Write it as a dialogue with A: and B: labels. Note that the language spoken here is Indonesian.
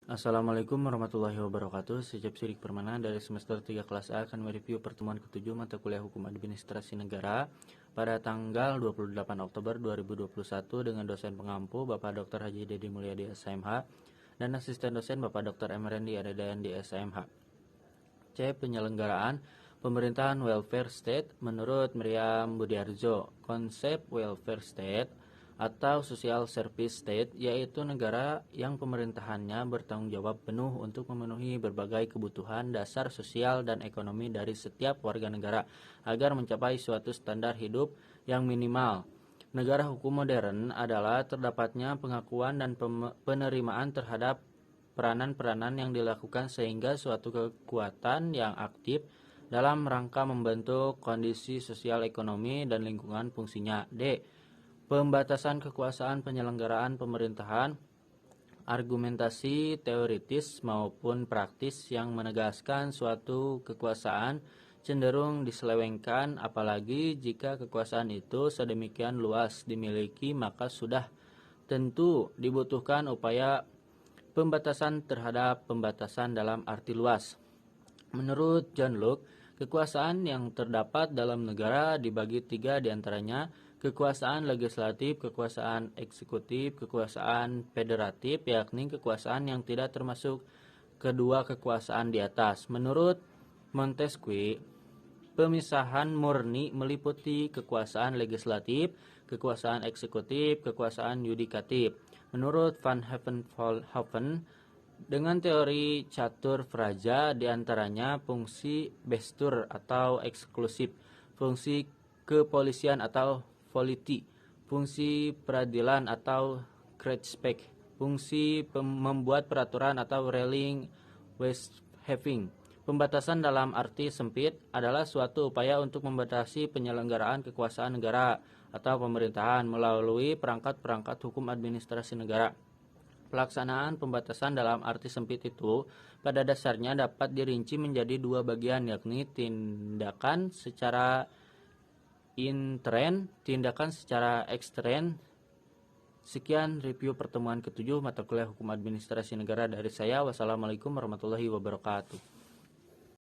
A: Assalamualaikum warahmatullahi wabarakatuh. Sejak Sidik Permana dari semester 3 kelas A akan mereview pertemuan ke-7 mata kuliah Hukum Administrasi Negara pada tanggal 28 Oktober 2021 dengan dosen pengampu Bapak Dr. Haji Dedi Mulyadi SMH dan asisten dosen Bapak Dr. Emerendi Adedayan di SMH. C. Penyelenggaraan pemerintahan welfare state menurut Miriam Budiarjo. Konsep welfare state atau social service state yaitu negara yang pemerintahannya bertanggung jawab penuh untuk memenuhi berbagai kebutuhan dasar sosial dan ekonomi dari setiap warga negara agar mencapai suatu standar hidup yang minimal. Negara hukum modern adalah terdapatnya pengakuan dan penerimaan terhadap peranan-peranan yang dilakukan sehingga suatu kekuatan yang aktif dalam rangka membentuk kondisi sosial ekonomi dan lingkungan fungsinya. D. Pembatasan kekuasaan penyelenggaraan pemerintahan, argumentasi teoritis maupun praktis yang menegaskan suatu kekuasaan cenderung diselewengkan, apalagi jika kekuasaan itu sedemikian luas dimiliki, maka sudah tentu dibutuhkan upaya pembatasan terhadap pembatasan dalam arti luas. Menurut John Locke, kekuasaan yang terdapat dalam negara dibagi 3 diantaranya: kekuasaan legislatif, kekuasaan eksekutif, kekuasaan federatif, yakni kekuasaan yang tidak termasuk kedua kekuasaan di atas. Menurut Montesquieu, pemisahan murni meliputi kekuasaan legislatif, kekuasaan eksekutif, kekuasaan yudikatif. Menurut Van Havenhoven, dengan teori catur fraja diantaranya fungsi bestur atau eksklusif, fungsi kepolisian atau politi, fungsi peradilan atau Rechtsprechung, fungsi membuat peraturan atau Regelung Westheftung. Pembatasan dalam arti sempit adalah suatu upaya untuk membatasi penyelenggaraan kekuasaan negara atau pemerintahan melalui perangkat-perangkat hukum administrasi negara. Pelaksanaan pembatasan dalam arti sempit itu pada dasarnya dapat dirinci menjadi 2 bagian, yakni tindakan secara intern, tindakan secara ekstern. Sekian review pertemuan ke-7 mata kuliah Hukum Administrasi Negara dari saya. Wassalamualaikum warahmatullahi wabarakatuh.